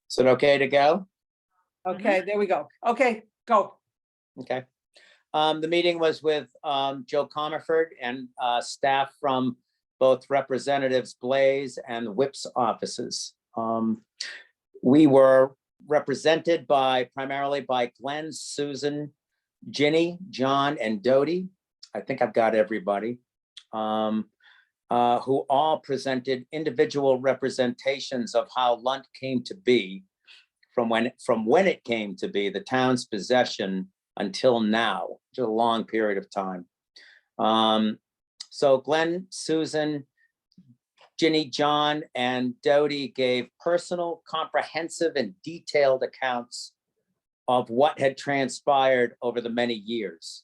Is it okay to go? Okay, there we go. Okay, go. Okay. The meeting was with Joe Comerford and staff from both Representatives Blaze and Whip's offices. We were represented primarily by Glenn, Susan, Ginny, John, and Dodie. I think I've got everybody. Who all presented individual representations of how Lunt came to be from when it came to be the town's possession until now, which is a long period of time. So Glenn, Susan, Ginny, John, and Dodie gave personal, comprehensive, and detailed accounts of what had transpired over the many years.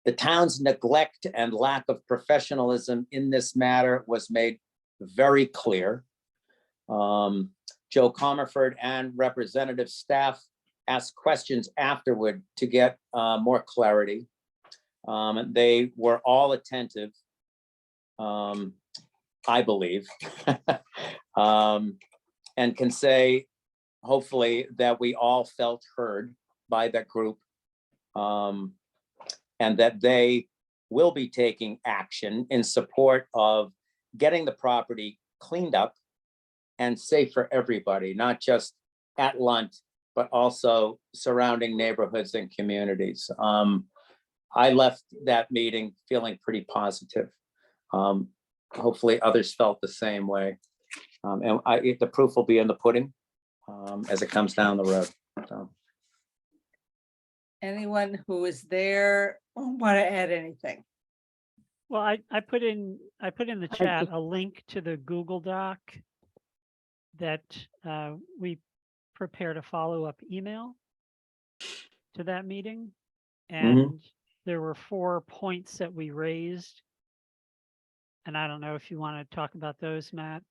The town's neglect and lack of professionalism in this matter was made very clear. Joe Comerford and representative staff asked questions afterward to get more clarity. They were all attentive, I believe, and can say, hopefully, that we all felt heard by that group. And that they will be taking action in support of getting the property cleaned up and safe for everybody, not just at Lunt, but also surrounding neighborhoods and communities. I left that meeting feeling pretty positive. Hopefully others felt the same way. And the proof will be in the pudding as it comes down the road. So. Anyone who is there want to add anything? Well, I put in the chat a link to the Google Doc that we prepared a follow-up email to that meeting. And there were 4 points that we raised. And I don't know if you want to talk about those, Matt.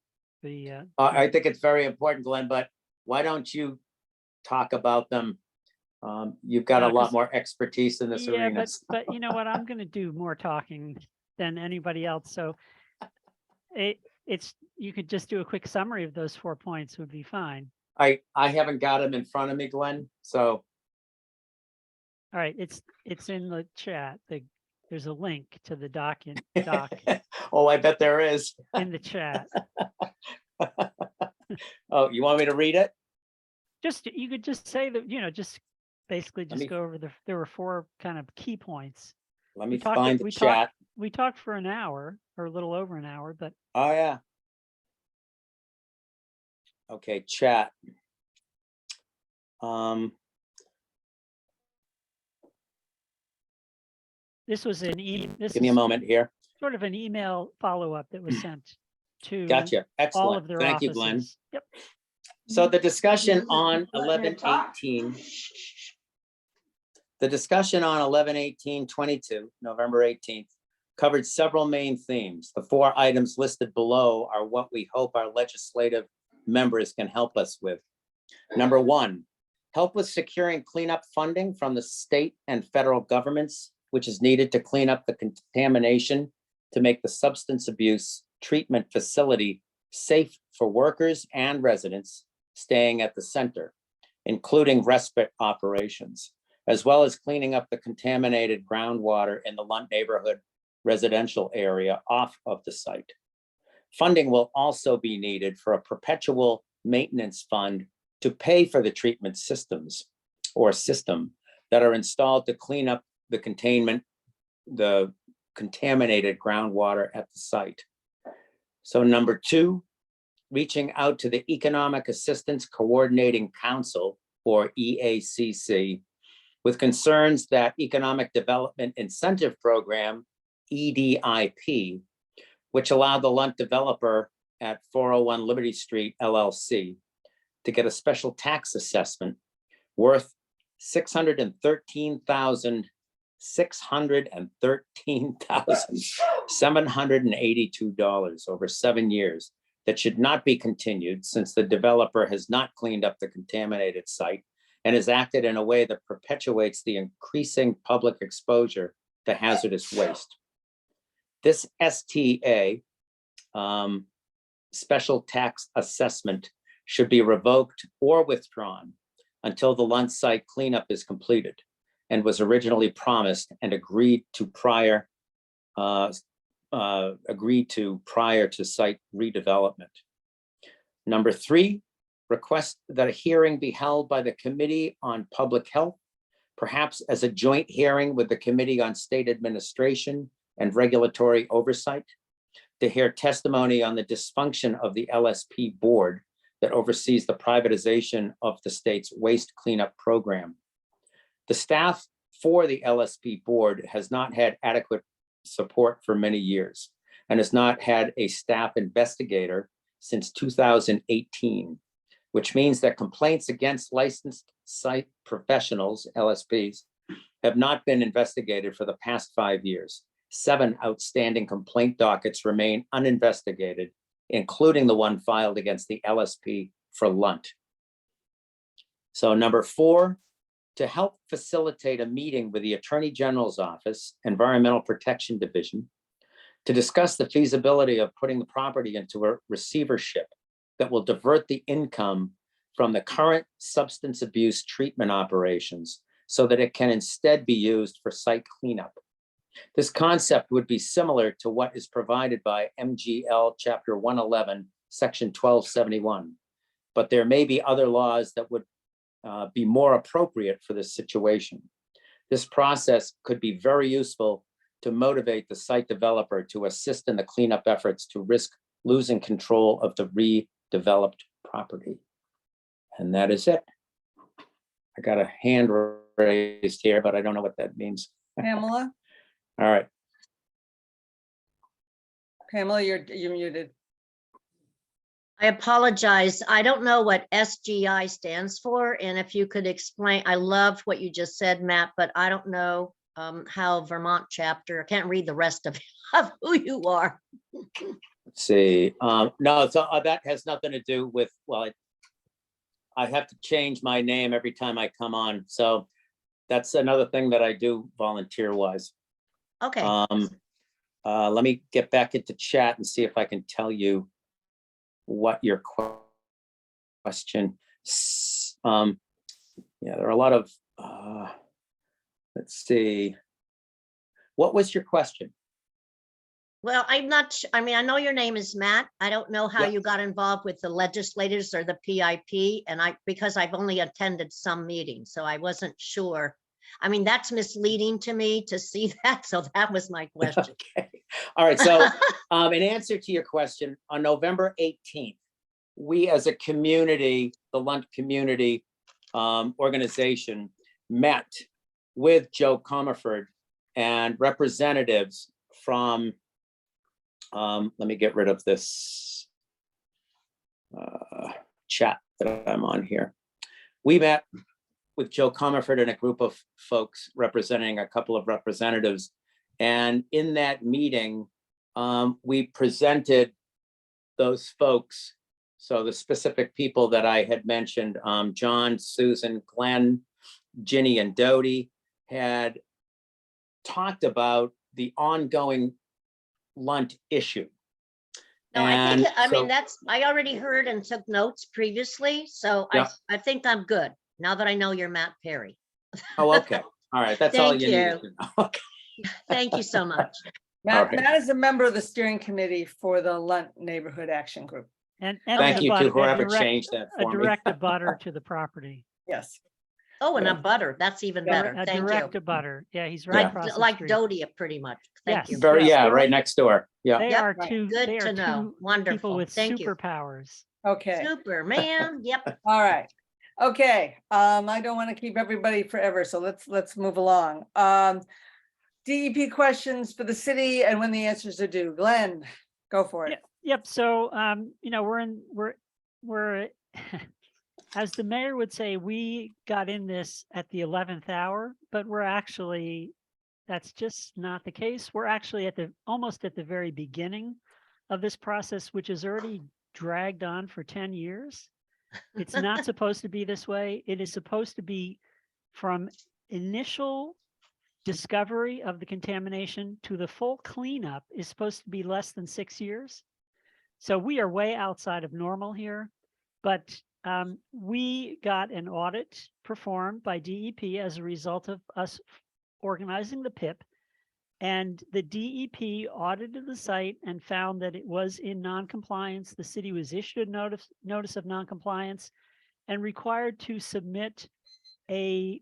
I think it's very important, Glenn, but why don't you talk about them? You've got a lot more expertise in this arena. But you know what? I'm going to do more talking than anybody else. So you could just do a quick summary of those 4 points would be fine. I haven't got them in front of me, Glenn. So. All right, it's in the chat. There's a link to the doc. Oh, I bet there is. In the chat. Oh, you want me to read it? You could just say that, just basically go over there were 4 kind of key points. Let me find the chat. We talked for an hour or a little over an hour, but. Oh, yeah. Okay, chat. This was an email. Give me a moment here. Sort of an email follow-up that was sent to Gotcha. Excellent. all of their Thank offices. you, Glenn. Yep. So the discussion on 11/18. The discussion on 11/18/22, November 18th, covered several main themes. The 4 items listed below are what we hope our legislative members can help us with. Number 1, help with securing cleanup funding from the state and federal governments, which is needed to clean up the contamination to make the substance abuse treatment facility safe for workers and residents staying at the center, including respite operations, as well as cleaning up the contaminated groundwater in the Lunt neighborhood residential area off of the site. Funding will also be needed for a perpetual maintenance fund to pay for the treatment systems or system that are installed to clean up the contaminated groundwater at the site. So number 2, reaching out to the Economic Assistance Coordinating Council, or EACC, with concerns that Economic Development Incentive Program, EDIP, which allowed the Lunt developer at 401 Liberty Street, LLC, to get a special tax assessment worth $613,782 over 7 years that should not be continued, since the developer has not cleaned up the contaminated site and has acted in a way that perpetuates the increasing public exposure to hazardous waste. This STA, special tax assessment, should be revoked or withdrawn until the Lunt site cleanup is completed and was originally promised and agreed to prior to site redevelopment. Number 3, request that a hearing be held by the Committee on Public Health, perhaps as a joint hearing with the Committee on State Administration and Regulatory Oversight, to hear testimony on the dysfunction of the LSP board that oversees the privatization of the state's waste cleanup program. The staff for the LSP board has not had adequate support for many years and has not had a staff investigator since 2018, which means that complaints against licensed site professionals, LSPs, have not been investigated for the past 5 years. 7 outstanding complaint dockets remain uninvestigated, including the one filed against the LSP for Lunt. So number 4, to help facilitate a meeting with the Attorney General's Office, Environmental Protection Division, to discuss the feasibility of putting the property into a receivership that will divert the income from the current substance abuse treatment operations so that it can instead be used for site cleanup. This concept would be similar to what is provided by MGL Chapter 111, Section 1271, but there may be other laws that would be more appropriate for this situation. This process could be very useful to motivate the site developer to assist in the cleanup efforts to risk losing control of the redeveloped property. And that is it. I got a hand raised here, but I don't know what that means. Pamela, All right. Pamela, you're muted. I apologize. I don't know what SGI stands for. And if you could explain, I loved what you just said, Matt, but I don't know how Vermont chapter, I can't read the rest of who you are. Let's see. No, so that has nothing to do with, well, I have to change my name every time I come on. So that's another thing that I do volunteer wise. Okay. Let me get back into chat and see if I can tell you what your question. Yeah, there are a lot of, let's see. What was your question? Well, I'm not, I mean, I know your name is Matt. I don't know how Yep. you got involved with the legislators or the PIP, and because I've only attended some meetings, so I wasn't sure. I mean, that's misleading to me to see that, so that was my question. Okay. All right. So in answer to your question, on November 18th, we as a community, the Lunt community organization, met with Joe Comerford and representatives from, let me get rid of this chat that I'm on here. We met with Joe Comerford and a group of folks representing a couple of representatives. And in that meeting, we presented those folks. So the specific people that I had mentioned, John, Susan, Glenn, Ginny, and Dodie, had talked about the ongoing Lunt issue. No, I think, And I mean, so- that's, I already heard and took notes previously, so Yeah. I think I'm good, now that I know you're Matt Perry. Oh, okay. All right. That's all Thank you needed you. to know. Okay. Thank you so much. Matt, right. Matt is a member of the steering committee for the Lunt Neighborhood Action Group. And Thank a you to butter- a whoever direct- changed that a for me. direct abutter to the property. Yes. Oh, and Yeah. a butter, that's even better, A thank direct you. abutter. Yeah, he's Yeah. right across the Like street. Dodie, pretty much, thank Yes. you. Very, Yes, yeah, they're- right next door. Yeah. They Yep, are right. two. Good They to are know. two Wonderful. people with Thank you. superpowers. Okay. Superman, yep. All right. Okay. I don't want to keep everybody forever, so let's move along. DEP questions for the city and when the answers are due. Glenn, go for it. Yep. So, you know, we're as the mayor would say, we got in this at the 11th hour, but we're actually, that's just not the case. We're actually almost at the very beginning of this process, which is already dragged on for 10 years. It's not supposed to be this way. It is supposed to be from initial discovery of the contamination to the full cleanup is supposed to be less than 6 years. So we are way outside of normal here, But we got an audit performed by DEP as a result of us organizing the PIP. And the DEP audited the site and found that it was in noncompliance. The city was issued a notice of noncompliance and required to submit a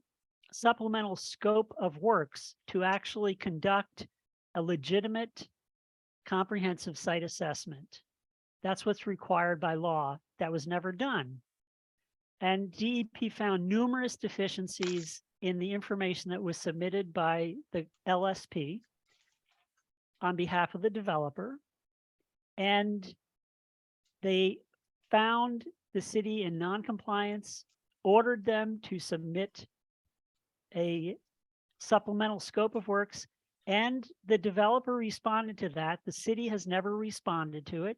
supplemental scope of works to actually conduct a legitimate comprehensive site assessment. That's what's required by law. That was never done. And DEP found numerous deficiencies in the information that was submitted by the LSP on behalf of the developer. And they found the city in noncompliance, ordered them to submit a supplemental scope of works, and the developer responded to that. The city has never responded to it.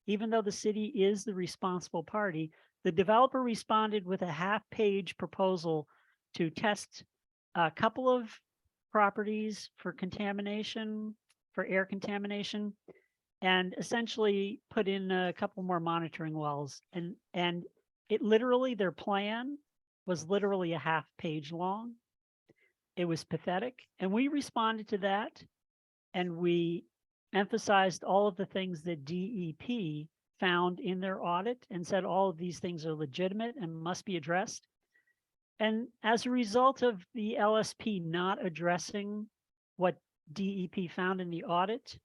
Even though the city is the responsible party, the developer responded with a half-page proposal to test a couple of properties for contamination, for air contamination, and essentially put in a couple more monitoring wells. And it literally, their plan was literally a half-page long. It was pathetic. And we responded to that, and we emphasized all of the things that DEP found in their audit and said all of these things are legitimate and must be addressed. And as a result of the LSP not addressing what DEP found in the audit,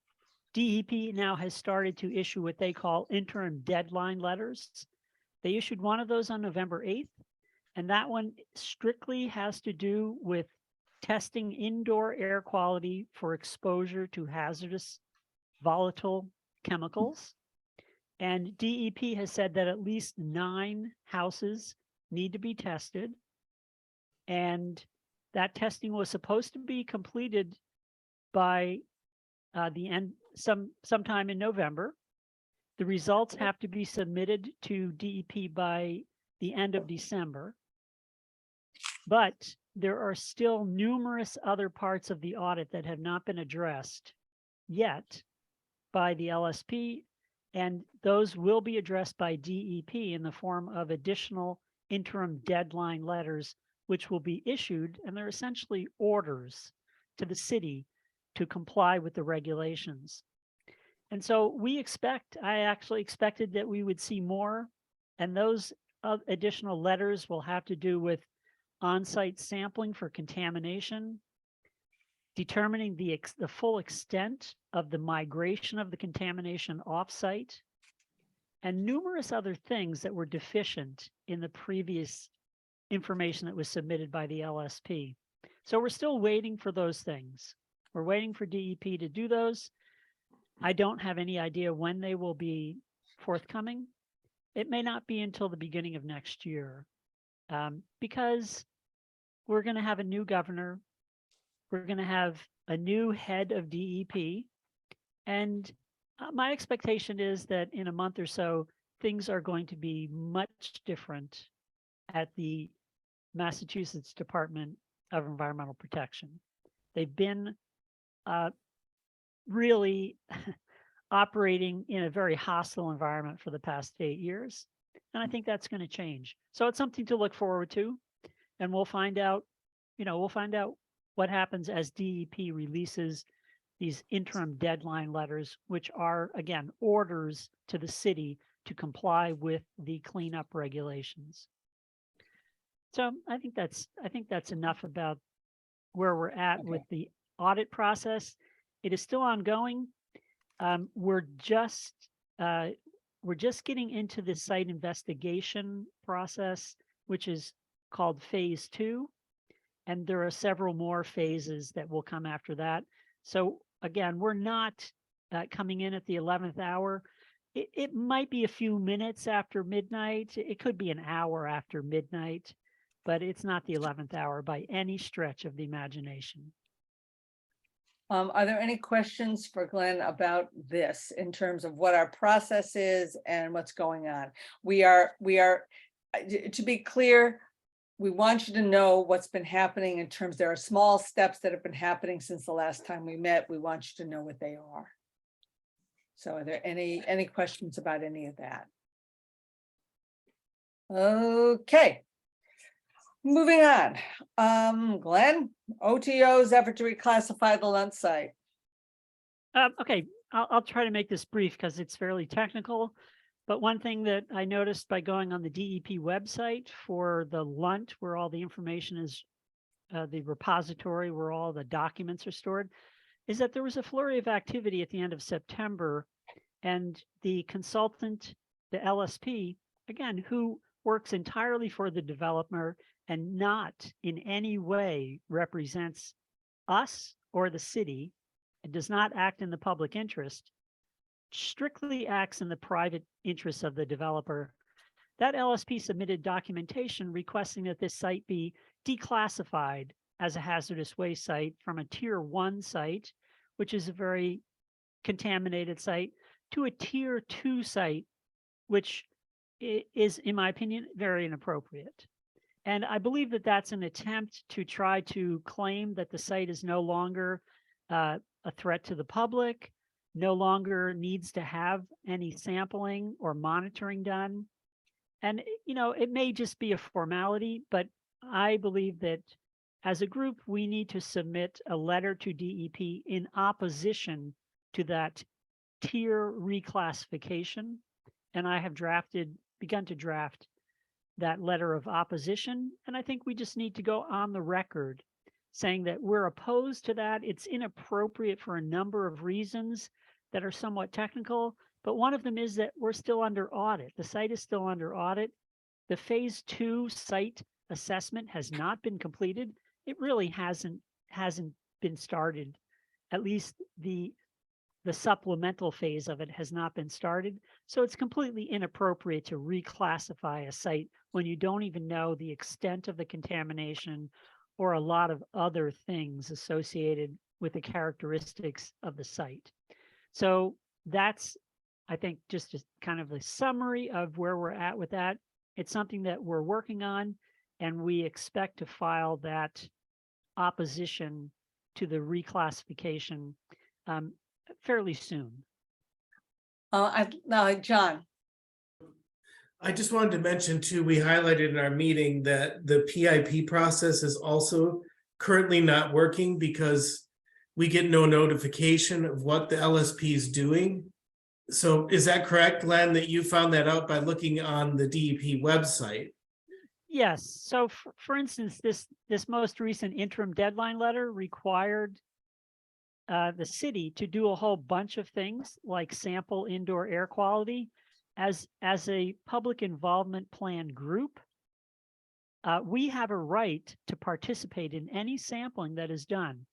DEP now has started to issue what they call interim deadline letters. They issued one of those on November 8th, and that one strictly has to do with testing indoor air quality for exposure to hazardous volatile chemicals. And DEP has said that at least 9 houses need to be tested. And that testing was supposed to be completed by the end, sometime in November. The results have to be submitted to DEP by the end of December. But there are still numerous other parts of the audit that have not been addressed yet by the LSP, and those will be addressed by DEP in the form of additional interim deadline letters, which will be issued, and they're essentially orders to the city to comply with the regulations. And so I actually expected that we would see more, and those additional letters will have to do with on-site sampling for contamination, determining the full extent of the migration of the contamination off-site, and numerous other things that were deficient in the previous information that was submitted by the LSP. So we're still waiting for those things. We're waiting for DEP to do those. I don't have any idea when they will be forthcoming. It may not be until the beginning of next year, because we're going to have a new governor. We're going to have a new head of DEP. And my expectation is that in a month or so, things are going to be much different at the Massachusetts Department of Environmental Protection. They've been really operating in a very hostile environment for the past 8 years. And I think that's going to change. So it's something to look forward to. And we'll find out, what happens as DEP releases these interim deadline letters, which are, again, orders to the city to comply with the cleanup regulations. So I think that's enough about where we're at with the audit process. It is still ongoing. We're just getting into the site investigation process, which is called phase 2. And there are several more phases that will come after that. So again, we're not coming in at the 11th hour. It might be a few minutes after midnight. It could be an hour after midnight, but it's not the 11th hour by any stretch of the imagination. Are there any questions for Glenn about this in terms of what our process is and what's going on? We are, to be clear, we want you to know what's been happening in terms, there are small steps that have been happening since the last time we met. We want you to know what they are. So are there any questions about any of that? Okay. Moving on, Glenn, OTO's effort to reclassify the Lunt site. Okay, I'll try to make this brief because it's fairly technical. But one thing that I noticed by going on the DEP website for the Lunt, where all the information is, the repository where all the documents are stored, is that there was a flurry of activity at the end of September. And the consultant, the LSP, again, who works entirely for the developer and not in any way represents us or the city, and does not act in the public interest, strictly acts in the private interests of the developer. That LSP submitted documentation requesting that this site be declassified as a hazardous waste site from a tier 1 site, which is a very contaminated site, to a tier 2 site, which is, in my opinion, very inappropriate. And I believe that that's an attempt to try to claim that the site is no longer a threat to the public, no longer needs to have any sampling or monitoring done. And, you know, it may just be a formality, but I believe that as a group, we need to submit a letter to DEP in opposition to that tier reclassification. And I have begun to draft that letter of opposition. And I think we just need to go on the record saying that we're opposed to that. It's inappropriate for a number of reasons that are somewhat technical, but one of them is that we're still under audit. The site is still under audit. The phase 2 site assessment has not been completed. It really hasn't been started. At least the supplemental phase of it has not been started. So it's completely inappropriate to reclassify a site when you don't even know the extent of the contamination or a lot of other things associated with the characteristics of the site. So that's, I think, just a kind of a summary of where we're at with that. It's something that we're working on, and we expect to file that opposition to the reclassification fairly soon. John. I just wanted to mention too, we highlighted in our meeting that the PIP process is also currently not working because we get no notification of what the LSP is doing. So is that correct, Glenn, that you found that out by looking on the DEP website? Yes. So for instance, this most recent interim deadline letter required the city to do a whole bunch of things like sample indoor air quality. As a public involvement plan group, we have a right to participate in any sampling that is done.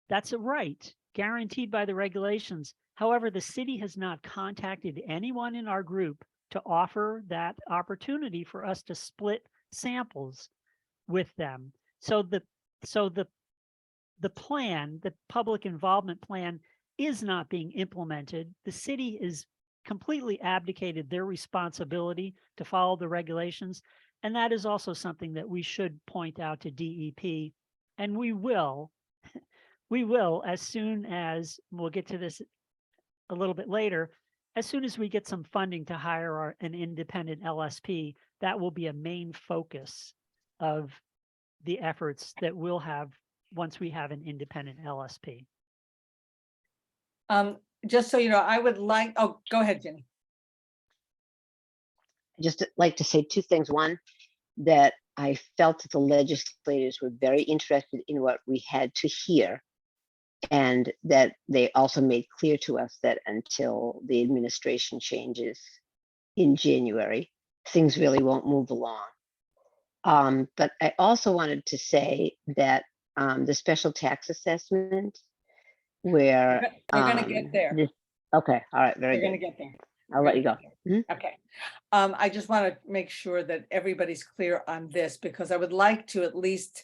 That's a right guaranteed by the regulations. However, the city has not contacted anyone in our group to offer that opportunity for us to split samples with them. So the plan, the public involvement plan, is not being implemented. The city is completely abdicated their responsibility to follow the regulations. And that is also something that we should point out to DEP. And we will, as soon as, we'll get to this a little bit later, as soon as we get some funding to hire an independent LSP, that will be a main focus of the efforts that we'll have once we have an independent LSP. Just so you know, I would like, oh, go ahead, Jenny. Just like to say two things. One, that I felt that the legislators were very interested in what we had to hear, and that they also made clear to us that until the administration changes in January, things really won't move along. But I also wanted to say that the special tax assessment, where We're gonna get there. Okay, all right, very We're good. gonna get there. I'll let you go. Okay. I just want to make sure that everybody's clear on this, because I would like to at least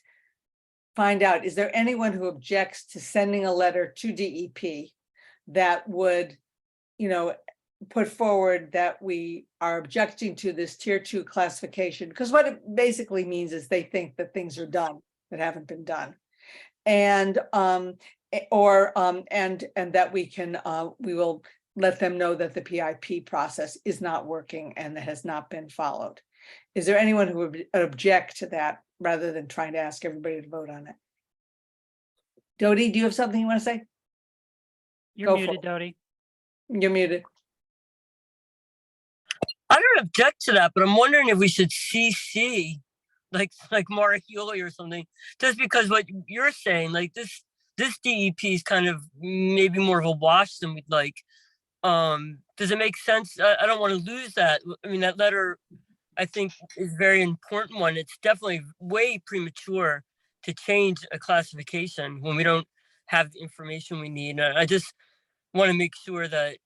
find out, is there anyone who objects to sending a letter to DEP that would, you know, put forward that we are objecting to this tier 2 classification? Because what it basically means is they think that things are done that haven't been done. And that we can we will let them know that the PIP process is not working and that has not been followed. Is there anyone who would object to that rather than trying to ask everybody to vote on it? Dodie, do you have something you want to say? You're Go for muted, it. Dodie. You're muted. I don't object to that, but I'm wondering if we should CC like Mara Hewley or something, just because what you're saying, like this DEP is kind of maybe more of a wash than we'd like. Does it make sense? I don't want to lose that. I mean, that letter I think is a very important one. It's definitely way premature to change a classification when we don't have the information we need. I just want to make sure that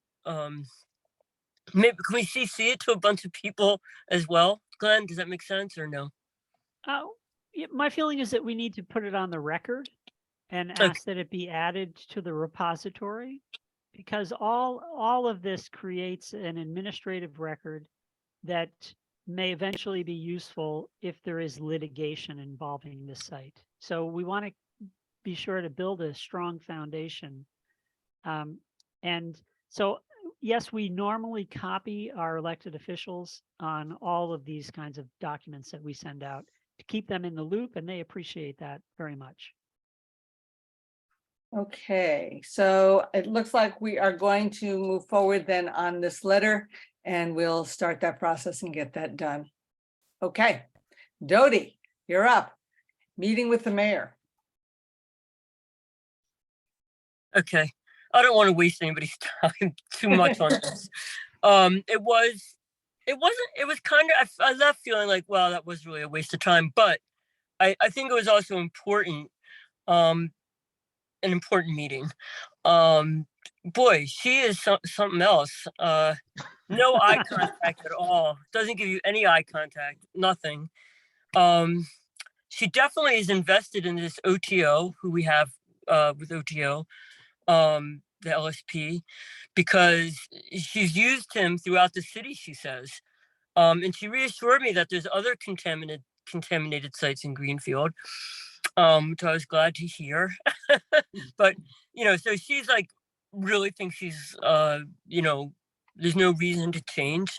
maybe can we CC it to a bunch of people as well? Glenn, does that make sense or no? Yeah, my feeling is that we need to put it on the record and Okay. ask that it be added to the repository, because all of this creates an administrative record that may eventually be useful if there is litigation involving this site. So we want to be sure to build a strong foundation. And so, yes, we normally copy our elected officials on all of these kinds of documents that we send out to keep them in the loop, and they appreciate that very much. Okay, so it looks like we are going to move forward then on this letter, and we'll start that process and get that done. Okay, Dodie, you're up. Meeting with the mayor. Okay. I don't want to waste anybody's time too much on this. It was kind of, I left feeling like, wow, that was really a waste of time, but I think it was also important, an important meeting. Boy, she is something else. No eye contact at all. Doesn't give you any eye contact, nothing. She definitely is invested in this OTO, who we have with OTO, the LSP, because she's used him throughout the city, she says. And she reassured me that there's other contaminated sites in Greenfield, which I was glad to hear. But, so she's like, really thinks she's, there's no reason to change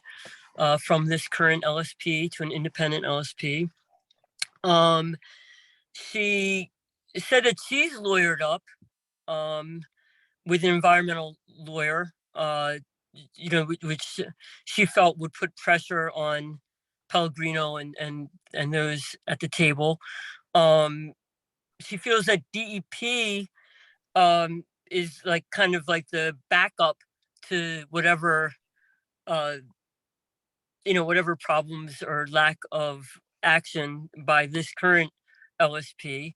from this current LSP to an independent LSP. She said that she's lawyered up with an environmental lawyer, which she felt would put pressure on Pellegrino and those at the table. She feels that DEP is like kind of like the backup to whatever whatever problems or lack of action by this current LSP.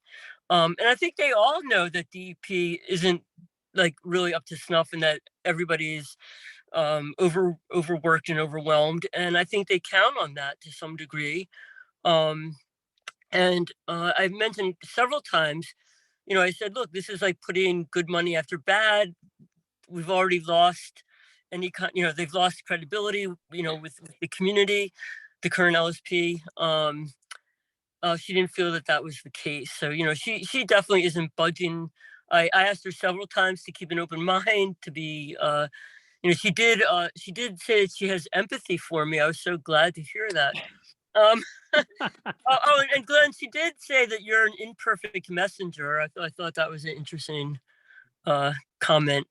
And I think they all know that DEP isn't like really up to snuff and that everybody's overworked and overwhelmed. And I think they count on that to some degree. And I've mentioned several times, I said, look, this is like putting good money after bad. We've already lost any kind, they've lost credibility, with the community, the current LSP. She didn't feel that was the case. So, she definitely isn't budging. I asked her several times to keep an open mind, to be, she did say that she has empathy for me. I was so glad to hear that. And Glenn, she did say that you're an imperfect messenger. I thought that was an interesting comment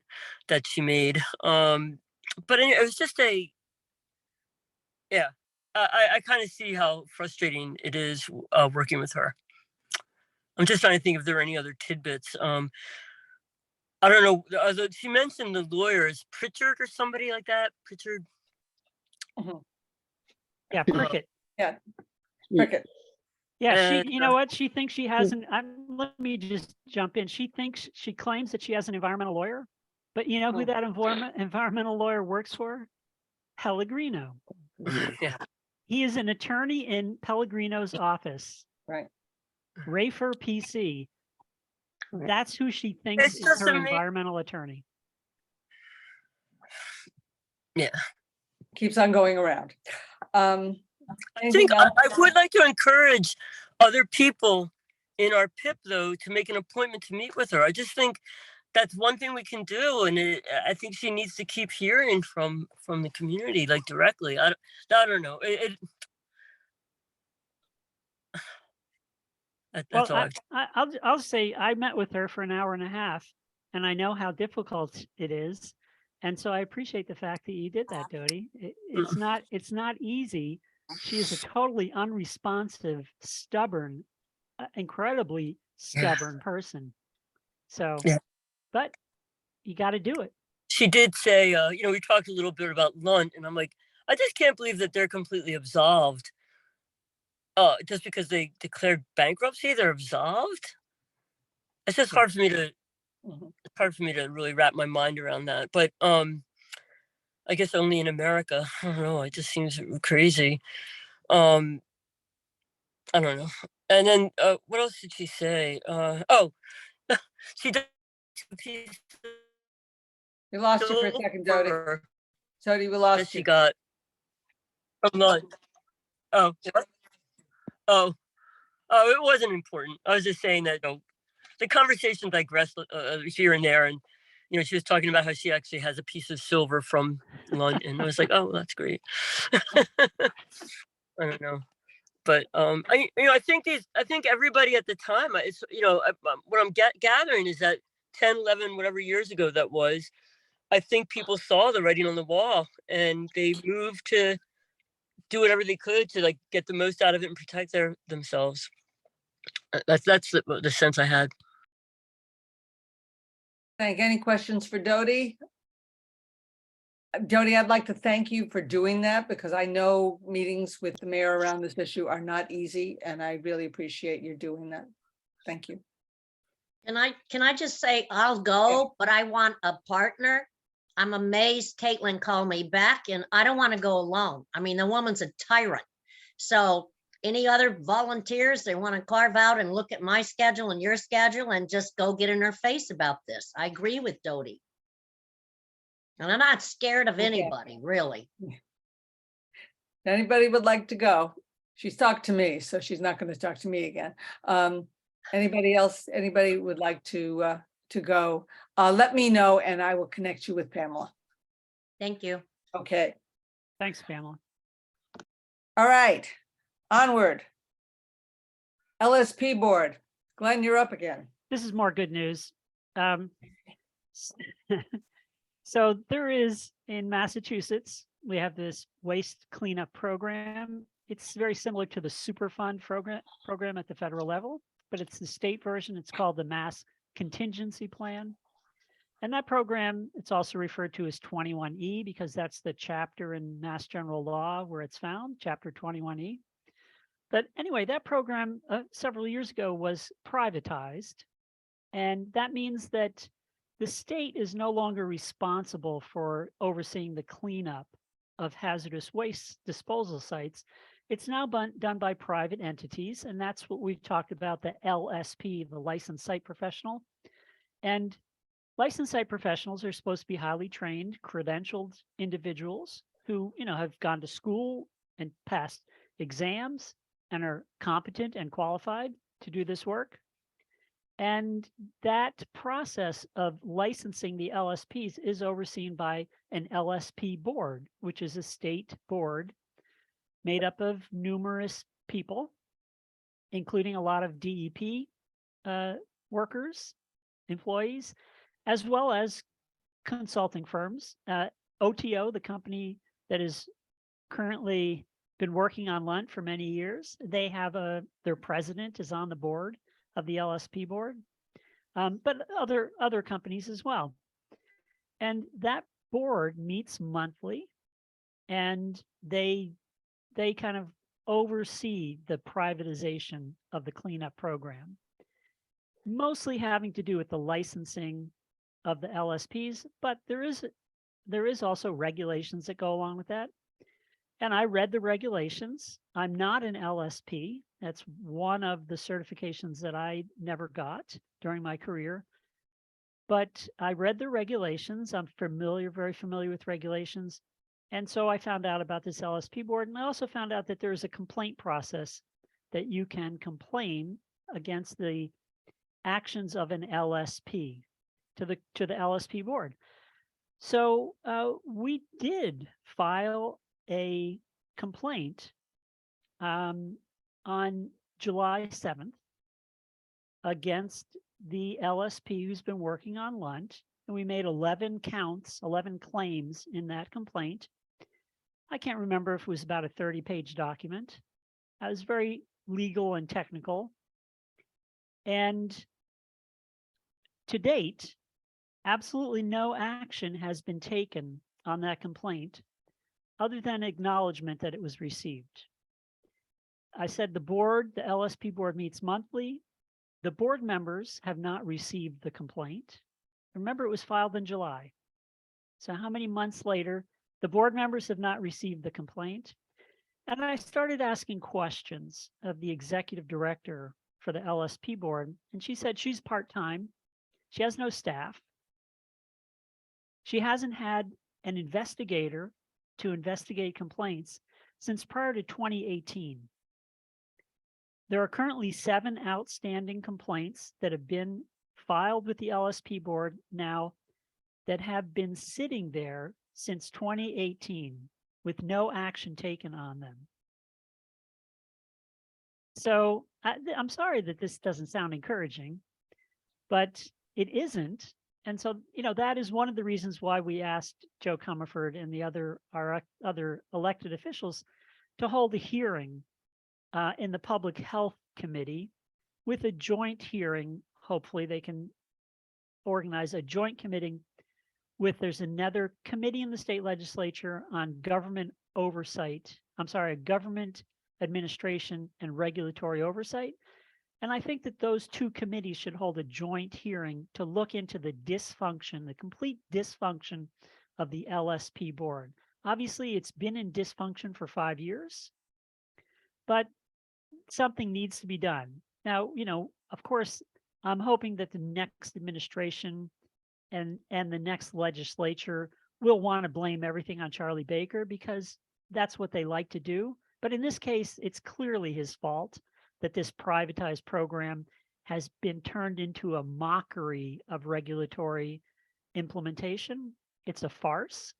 that she made. But it was just I kind of see how frustrating it is working with her. I'm just trying to think if there are any other tidbits. I don't know. She mentioned the lawyers, Pritchard or somebody like that. Pritchard. Yeah, Prickett. Cricket. Yeah, And, you know what? She thinks she has let me just jump in. She claims that she has an environmental lawyer, but you know who that environmental lawyer works for? Pellegrino. yeah. He is an attorney in Pellegrino's office. Right. Rafer PC. Correct. That's who she thinks It's is just her amazing. environmental attorney. Yeah. Keeps on going around. I Anything think else? I would like to encourage other people in our PIP, though, to make an appointment to meet with her. I just think that's one thing we can do, and I think she needs to keep hearing from the community, like, directly. I don't know. Well, That's all. I'll say I met with her for an hour and a half, and I know how difficult it is, and so I appreciate the fact that you did that, Dodie. It's not easy. She is a totally unresponsive, stubborn, incredibly Yeah. stubborn person. So, Yeah. but you got to do it. She did say, we talked a little bit about Lunt, and I'm like, I just can't believe that they're completely absolved. Just because they declared bankruptcy, they're absolved. It's just Yeah. hard for me to Mhm. it's hard for me to really wrap my mind around that. But I guess only in America. I don't know. It just seems crazy. Um, I don't know. And then what else did she say? She did a piece We lost you for a second, Dodie. silver Dodie, we that lost she you. got from Lunt. Oh, oh, oh! It wasn't important. I was just saying that the conversation digressed here and there, and she was talking about how she actually has a piece of silver from Lunt, and I was like, oh, that's great. I don't know. But I think everybody at the time, it's what I'm gathering is that 10, 11, whatever years ago that was, I think people saw the writing on the wall and they moved to do whatever they could to, like, get the most out of it and protect themselves. That's the sense I had. Any questions for Dodie? Dodie, I'd like to thank you for doing that because I know meetings with the mayor around this issue are not easy, and I really appreciate you doing that. Thank you. Can I just say, I'll go, but I want a partner. I'm amazed Caitlin called me back, and I don't want to go alone. I mean, the woman's a tyrant. So any other volunteers, they want to carve out and look at my schedule and your schedule and just go get in her face about this. I agree with Dodie. And I'm not scared of Okay. anybody, really. Anybody would like to go? She's talked to me, so she's not going to talk to me again. Anybody else, anybody would like to go? Let me know and I will connect you with Pamela. Thank you. Okay. Thanks, Pamela. All right, onward. LSP board. Glenn, you're up again. This is more good news. So there is in Massachusetts, we have this waste cleanup program. It's very similar to the Superfund program at the federal level, but it's the state version. It's called the Mass Contingency Plan. And that program, it's also referred to as 21E because that's the chapter in Mass General Law where it's found, Chapter 21E. But anyway, that program several years ago was privatized. And that means that the state is no longer responsible for overseeing the cleanup of hazardous waste disposal sites. It's now done by private entities, and that's what we've talked about, the LSP, the licensed site professional. And licensed site professionals are supposed to be highly trained, credentialed individuals who, have gone to school and passed exams and are competent and qualified to do this work. And that process of licensing the LSPs is overseen by an LSP board, which is a state board made up of numerous people, including a lot of DEP workers, employees, as well as consulting firms. OTO, the company that is currently been working on Lunt for many years, they have their president is on the board of the LSP board, but other companies as well. And that board meets monthly, and they kind of oversee the privatization of the cleanup program, mostly having to do with the licensing of the LSPs, but there is also regulations that go along with that. And I read the regulations. I'm not an LSP. That's one of the certifications that I never got during my career. But I read the regulations. I'm very familiar with regulations. And so I found out about this LSP board. And I also found out that there's a complaint process that you can complain against the actions of an LSP to the LSP board. So we did file a complaint on July 7th against the LSP who's been working on Lunt, and we made 11 counts, 11 claims in that complaint. I can't remember if it was about a 30-page document. It was very legal and technical. And to date, absolutely no action has been taken on that complaint other than acknowledgement that it was received. I said the board, the LSP board meets monthly. The board members have not received the complaint. Remember, it was filed in July. So how many months later, the board members have not received the complaint? And I started asking questions of the executive director for the LSP board, and she said she's part-time. She has no staff. She hasn't had an investigator to investigate complaints since prior to 2018. There are currently 7 outstanding complaints that have been filed with the LSP board now that have been sitting there since 2018 with no action taken on them. So I'm sorry that this doesn't sound encouraging, but it isn't. And so, that is one of the reasons why we asked Joe Comerford and our other elected officials to hold a hearing in the Public Health Committee with a joint hearing. Hopefully they can organize a joint committee there's another committee in the state legislature on government oversight. Government administration and regulatory oversight. And I think that those 2 committees should hold a joint hearing to look into the dysfunction, the complete dysfunction of the LSP board. Obviously, it's been in dysfunction for 5 years, but something needs to be done. Now, of course, I'm hoping that the next administration and the next legislature will want to blame everything on Charlie Baker because that's what they like to do. But in this case, it's clearly his fault that this privatized program has been turned into a mockery of regulatory implementation. It's a farce,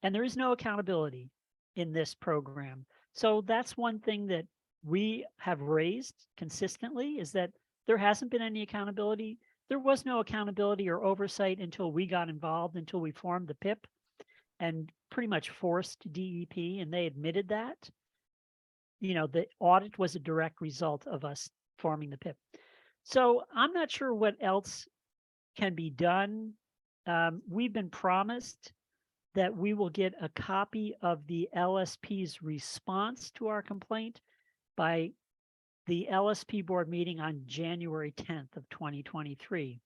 and there is no accountability in this program. So that's one thing that we have raised consistently, is that there hasn't been any accountability. There was no accountability or oversight until we got involved, until we formed the PIP and pretty much forced DEP, and they admitted that. The audit was a direct result of us forming the PIP. So I'm not sure what else can be done. We've been promised that we will get a copy of the LSP's response to our complaint by the LSP board meeting on January 10th of 2023.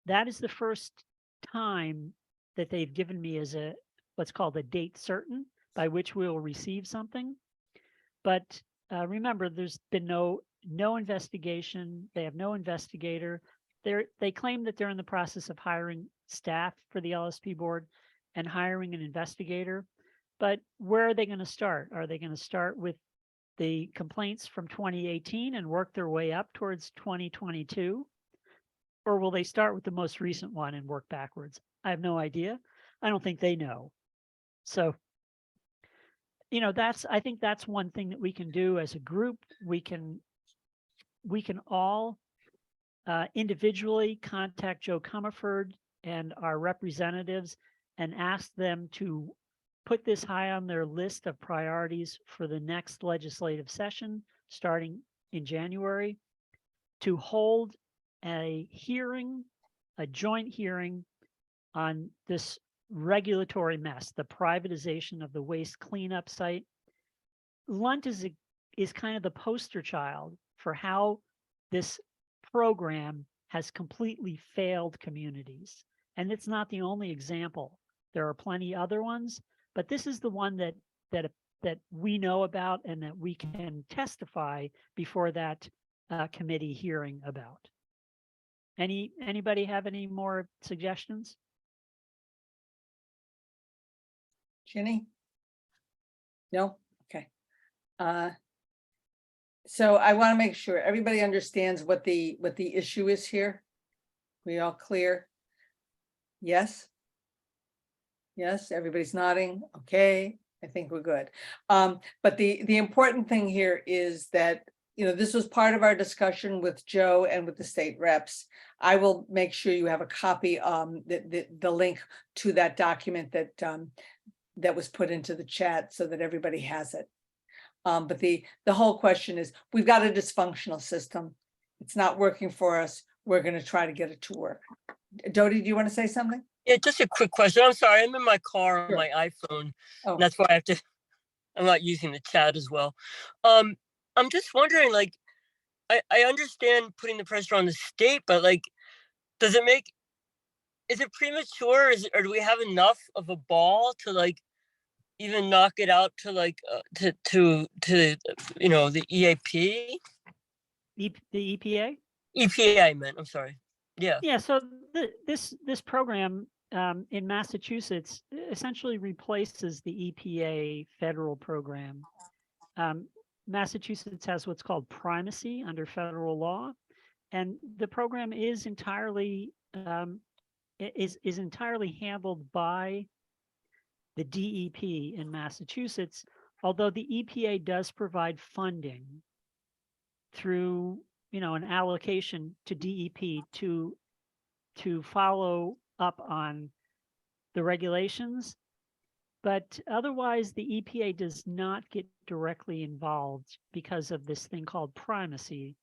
That is the first time that they've given me as what's called a date certain by which we will receive something. But remember, there's been no investigation. They have no investigator. They claim that they're in the process of hiring staff for the LSP board and hiring an investigator. But where are they going to start? Are they going to start with the complaints from 2018 and work their way up towards 2022? Or will they start with the most recent one and work backwards? I have no idea. I don't think they know. So, I think that's one thing that we can do as a group. We can all individually contact Joe Comerford and our representatives and ask them to put this high on their list of priorities for the next legislative session starting in January, to hold a hearing, a joint hearing on this regulatory mess, the privatization of the waste cleanup site. Lunt is kind of the poster child for how this program has completely failed communities. And it's not the only example. There are plenty other ones, but this is the one that we know about and that we can testify before that committee hearing about. Anybody have any more suggestions? Ginny? No? Okay. So I want to make sure everybody understands what the issue is here. We all clear? Yes? Yes, everybody's nodding. Okay, I think we're good. But the important thing here is that, this was part of our discussion with Joe and with the state reps. I will make sure you have a copy, the link to that document that was put into the chat so that everybody has it. But the whole question is, we've got a dysfunctional system. It's not working for us. We're going to try to get it to work. Dodie, do you want to say something? Yeah, just a quick question. I'm sorry, I'm in my car on Sure. my iPhone. Oh. And that's why I'm not using the chat as well. I'm just wondering, like, I understand putting the pressure on the state, but like, is it premature? Or do we have enough of a ball to like even knock it out to like to the EAP? The EPA? EPA, I meant. I'm sorry. Yeah. Yeah, so this program in Massachusetts essentially replaces the EPA federal program. Massachusetts has what's called primacy under federal law, and the program is entirely is entirely handled by the DEP in Massachusetts, although the EPA does provide funding through an allocation to DEP to follow up on the regulations, but otherwise the EPA does not get directly involved because of this thing called primacy.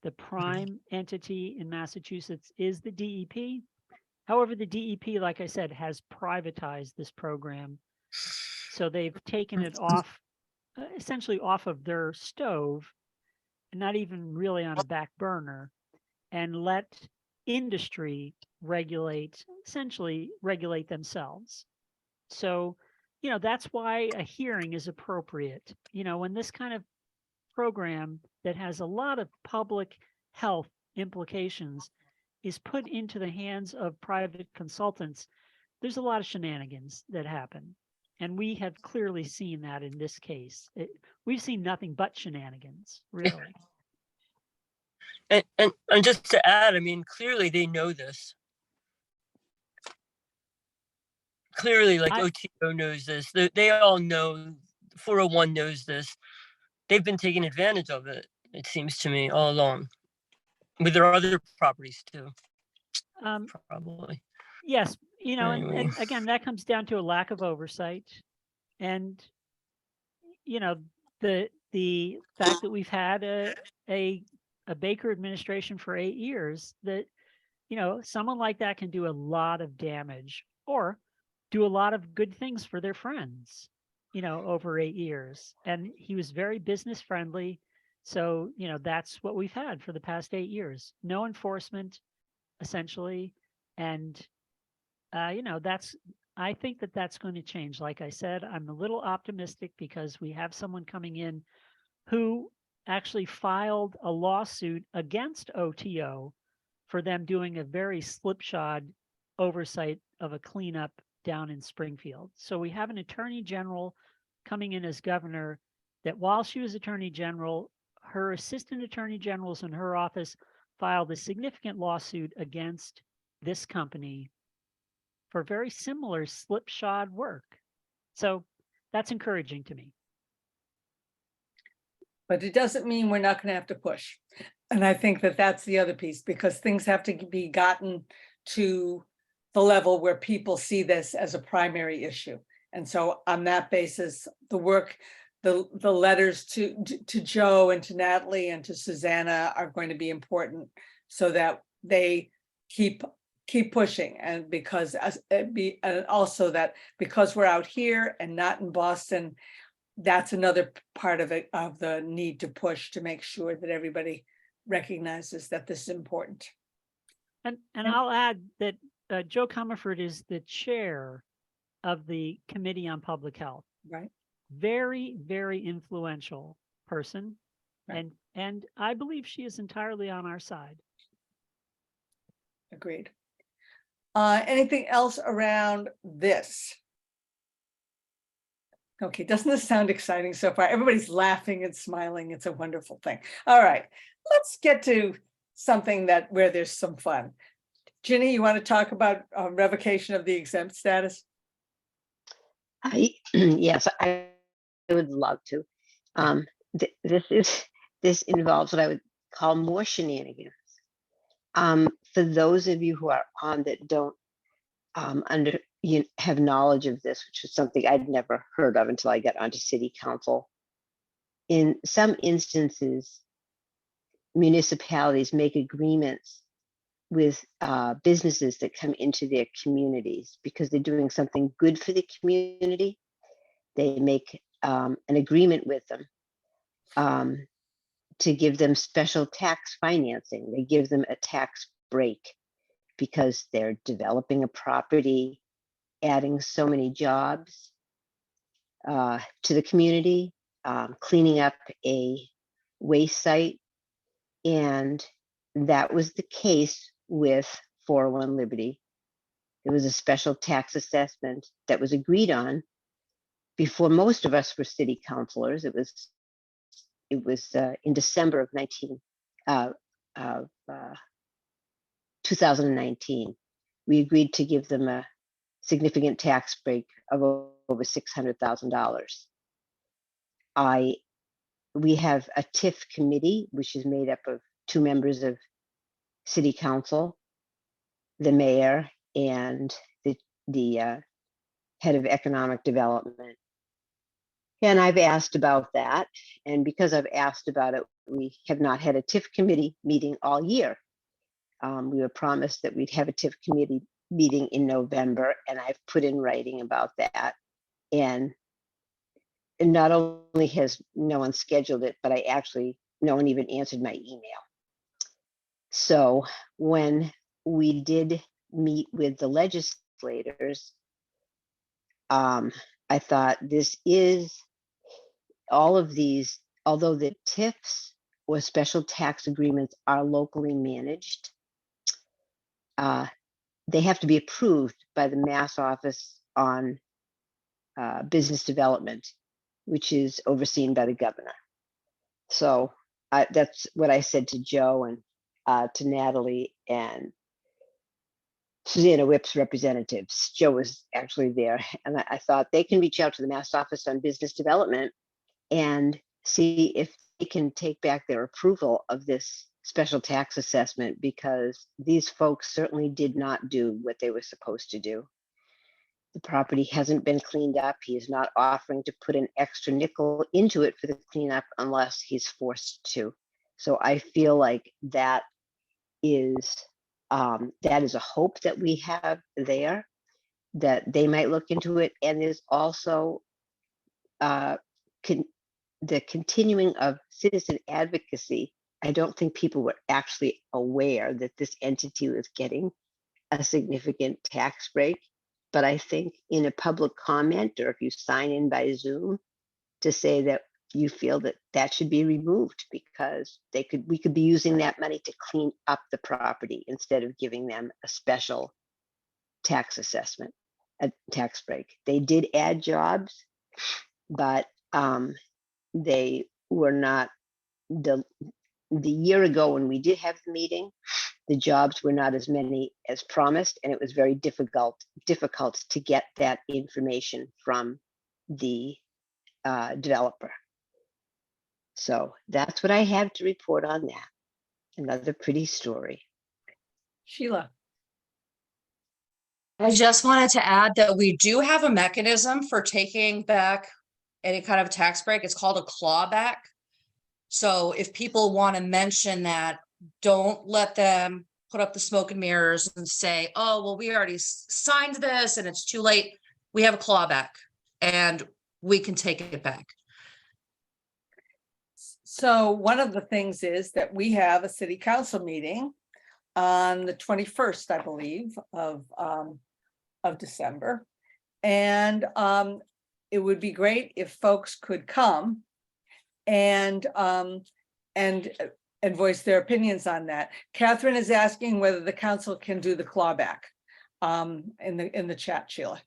The prime entity in Massachusetts is the DEP. However, the DEP, like I said, has privatized this program. So they've taken it off, essentially off of their stove, not even really on a back burner, and let industry essentially regulate themselves. So, that's why a hearing is appropriate. When this kind of program that has a lot of public health implications is put into the hands of private consultants, there's a lot of shenanigans that happen. And we have clearly seen that in this case. We've seen nothing but shenanigans, really. And just to add, I mean, clearly they know this. Clearly, like OTO knows this. They all know. 401 knows this. They've been taking advantage of it, it seems to me, all along. With their other properties too. Probably. Yes, Anyway. and again, that comes down to a lack of oversight. And, the fact that we've had a Baker administration for 8 years, that, someone like that can do a lot of damage or do a lot of good things for their friends, over 8 years. And he was very business friendly. So, that's what we've had for the past 8 years. No enforcement, essentially. And, I think that that's going to change. Like I said, I'm a little optimistic because we have someone coming in who actually filed a lawsuit against OTO for them doing a very slipshod oversight of a cleanup down in Springfield. So we have an attorney general coming in as governor that while she was attorney general, her assistant attorney generals in her office filed a significant lawsuit against this company for very similar slipshod work. So that's encouraging to me. But it doesn't mean we're not going to have to push. And I think that that's the other piece, because things have to be gotten to the level where people see this as a primary issue. And so on that basis, the work, the letters to Joe and to Natalie and to Susanna are going to be important so that they keep pushing. And because and also that because we're out here and not in Boston, that's another part of it, of the need to push to make sure that everybody recognizes that this is important. And I'll add that Joe Comerford is the chair of the Committee on Public Health. Right. Very, very influential person. Right. And I believe she is entirely on our side. Agreed. Anything else around this? Okay, doesn't this sound exciting so far? Everybody's laughing and smiling. It's a wonderful thing. All right, let's get to something where there's some fun. Ginny, you want to talk about revocation of the exempt status? Yes, I would love to. This involves what I would call more shenanigans. For those of you who are on that don't have knowledge of this, which is something I'd never heard of until I got onto city council. In some instances, municipalities make agreements with businesses that come into their communities because they're doing something good for the community. They make an agreement with them to give them special tax financing. They give them a tax break because they're developing a property, adding so many jobs to the community, cleaning up a waste site. And that was the case with 401 Liberty. It was a special tax assessment that was agreed on before most of us were city councilors. It was in December of 2019. We agreed to give them a significant tax break of over $600,000. We have a TIF committee, which is made up of 2 members of city council, the mayor, and the head of economic development. And I've asked about that. And because I've asked about it, we have not had a TIF committee meeting all year. We were promised that we'd have a TIF committee meeting in November, and I've put in writing about that. And not only has no one scheduled it, but no one even answered my email. So when we did meet with the legislators, I thought this is all of these, although the TIFs or special tax agreements are locally managed, they have to be approved by the Mass Office on Business Development, which is overseen by the governor. So that's what I said to Joe and to Natalie and Susanna Whip's representatives. Joe was actually there, and I thought they can reach out to the Mass Office on Business Development and see if they can take back their approval of this special tax assessment, because these folks certainly did not do what they were supposed to do. The property hasn't been cleaned up. He is not offering to put an extra nickel into it for the cleanup unless he's forced to. So I feel like that is a hope that we have there, that they might look into it. And there's also the continuing of citizen advocacy. I don't think people were actually aware that this entity was getting a significant tax break. But I think in a public comment, or if you sign in by Zoom to say that you feel that that should be removed, because we could be using that money to clean up the property instead of giving them a special tax assessment, a tax break. They did add jobs, but they were not the year ago when we did have the meeting, the jobs were not as many as promised, and it was very difficult to get that information from the developer. So that's what I have to report on that. Another pretty story. Sheila. I just wanted to add that we do have a mechanism for taking back any kind of tax break. It's called a clawback. So if people want to mention that, don't let them put up the smoke and mirrors and say, oh, well, we already signed this and it's too late. We have a clawback and we can take it back. So one of the things is that we have a city council meeting on the 21st, I believe, of December. And it would be great if folks could come and voice their opinions on that. Catherine is asking whether the council can do the clawback in the chat, Sheila.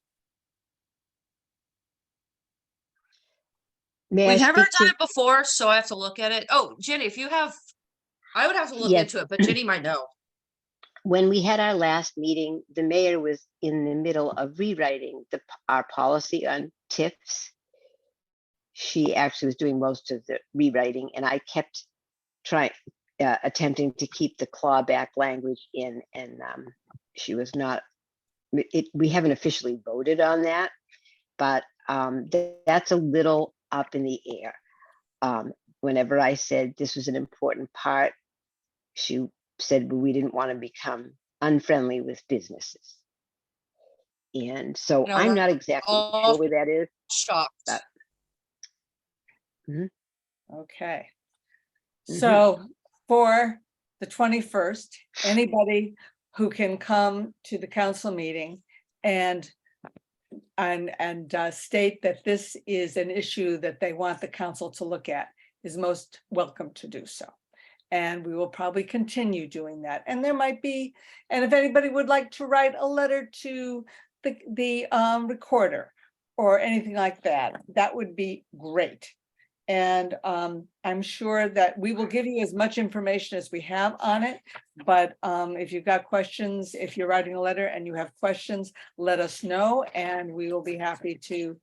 May We've I never speak done to- it before, so I have to look at it. Oh, Jenny, if you have, I would have to look Yes. into it, but Jenny might know. when we had our last meeting, the mayor was in the middle of rewriting our policy on TIFs. She actually was doing most of the rewriting, and I kept attempting to keep the clawback language in, and she was not. We haven't officially voted on that, but that's a little up in the air. Whenever I said this was an important part, she said we didn't want to become unfriendly with businesses. And so No, I'm we're not exactly all sure where that is. shocked. But- Okay. Mhm. So for the 21st, anybody who can come to the council meeting and state that this is an issue that they want the council to look at is most welcome to do so. And we will probably continue doing that. And there might be, and if anybody would like to write a letter to the recorder or anything like that, that would be great. And I'm sure that we will give you as much information as we have on it. But if you've got questions, if you're writing a letter and you have questions, let us know, and we will be happy to,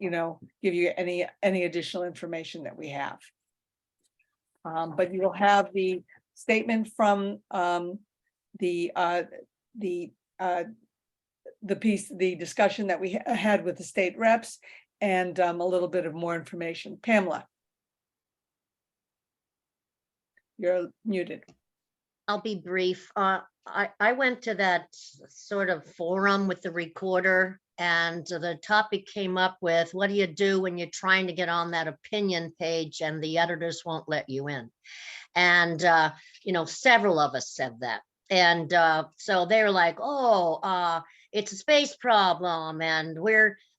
give you any additional information that we have. But you'll have the statement from the discussion that we had with the state reps, and a little bit of more information. Pamela. You're muted. I'll be brief. I went to that sort of forum with the recorder, and the topic came up with, what do you do when you're trying to get on that opinion page and the editors won't let you in? And, several of us said that. And so they're like, oh, it's a space problem, and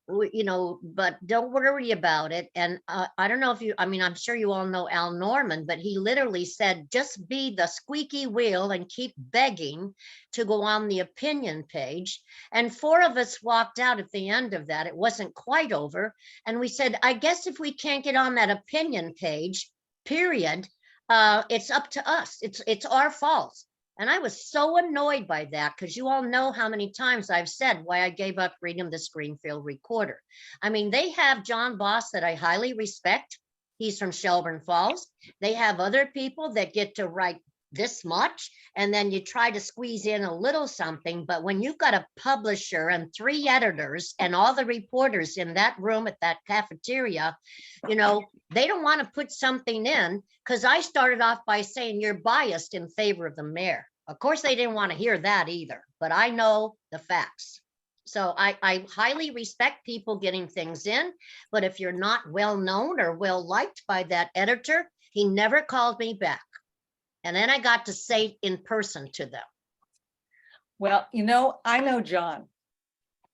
but don't worry about it. And I don't know if I'm sure you all know Al Norman, but he literally said, just be the squeaky wheel and keep begging to go on the opinion page. And 4 of us walked out at the end of that. It wasn't quite over. And we said, I guess if we can't get on that opinion page, period, it's up to us. It's our fault. And I was so annoyed by that, because you all know how many times I've said why I gave up reading the Greenfield Recorder. I mean, they have John Boss that I highly respect. He's from Shelburne Falls. They have other people that get to write this much, and then you try to squeeze in a little something. But when you've got a publisher and 3 editors and all the reporters in that room at that cafeteria, they don't want to put something in, because I started off by saying you're biased in favor of the mayor. Of course, they didn't want to hear that either, but I know the facts. So I highly respect people getting things in, but if you're not well known or well liked by that editor, he never called me back. And then I got to say in person to them. Well, I know John.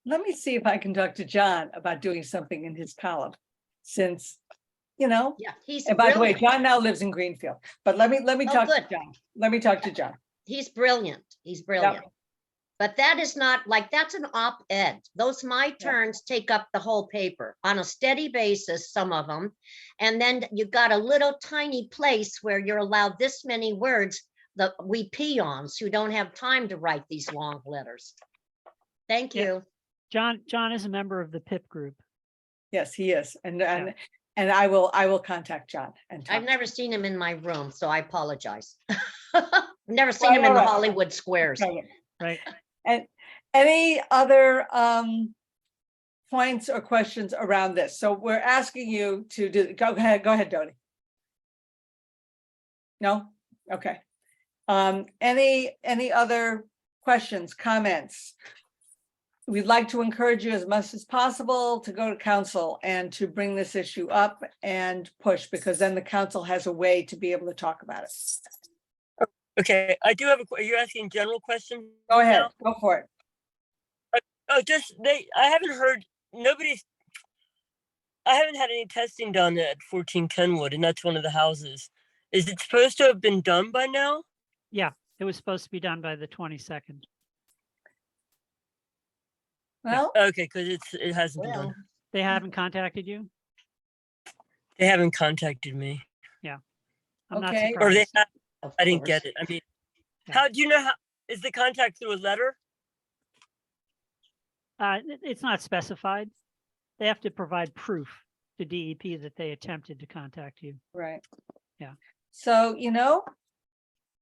Let me see if I can talk to John about doing something in his column, since, Yeah, he's and by the way, brilliant. John now lives in Greenfield, but let me talk to good. John. Let me talk to John. He's brilliant. He's brilliant. But that is not that's an op-ed. Those my turns take up the whole paper on a steady basis, some of them. And then you got a little tiny place where you're allowed this many words, we peons who don't have time to write these long letters. Thank you. John is a member of the PIP group. Yes, he is. And I will contact John. And I've talk never to seen him in my room, so I apologize. I've never seen him in the Right. Hollywood squares. him. Right. And any other points or questions around this? So we're asking you to do, go ahead, Dodie. No? Okay. Any other questions, comments? We'd like to encourage you as much as possible to go to council and to bring this issue up and push, because then the council has a way to be able to talk about it. Okay, I do have are you asking general questions? Go ahead, now? go for it. Oh, I haven't heard, I haven't had any testing done at 14 Kenwood, and that's one of the houses. Is it supposed to have been done by now? Yeah, it was supposed to be done by the 22nd. Well, Okay, because it hasn't been Well, done. They haven't contacted you? They haven't contacted me. I'm not Okay. Or they surprised. have, of I didn't course. get it. I mean, Yeah. how do you know how, Is the contact through a letter? It's not specified. They have to provide proof to DEP that they attempted to contact you. Right. Yeah. So,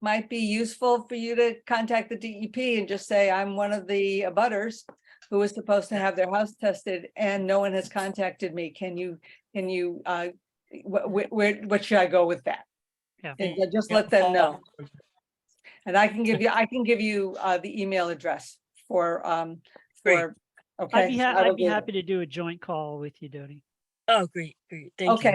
might be useful for you to contact the DEP and just say, I'm one of the abutters who was supposed to have their house tested and no one has contacted me. Can you, what should I go with that? Yeah. And just let them know. And I can give you the email address for, Great. okay. I'd be happy to do a joint call with you, Dodie. Oh, great, great. Thank you.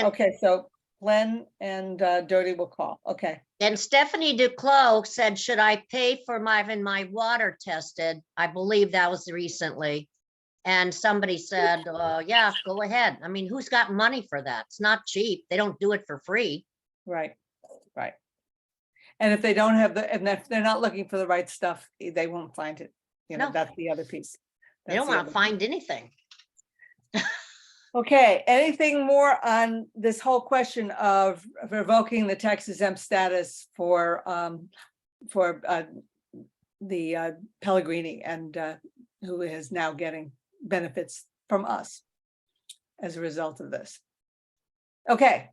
Okay, so Glenn and Dodie will call. Okay. And Stephanie Duclos said, should I pay for having my water tested? I believe that was recently. And somebody said, yeah, go ahead. I mean, who's got money for that? It's not cheap. They don't do it for free. Right. And if they don't have and if they're not looking for the right stuff, they won't find it. No. That's the other piece. They don't want to find anything. Okay, anything more on this whole question of revoking the tax exempt status for the Pellegrini and who is now getting benefits from us as a result of this? Okay.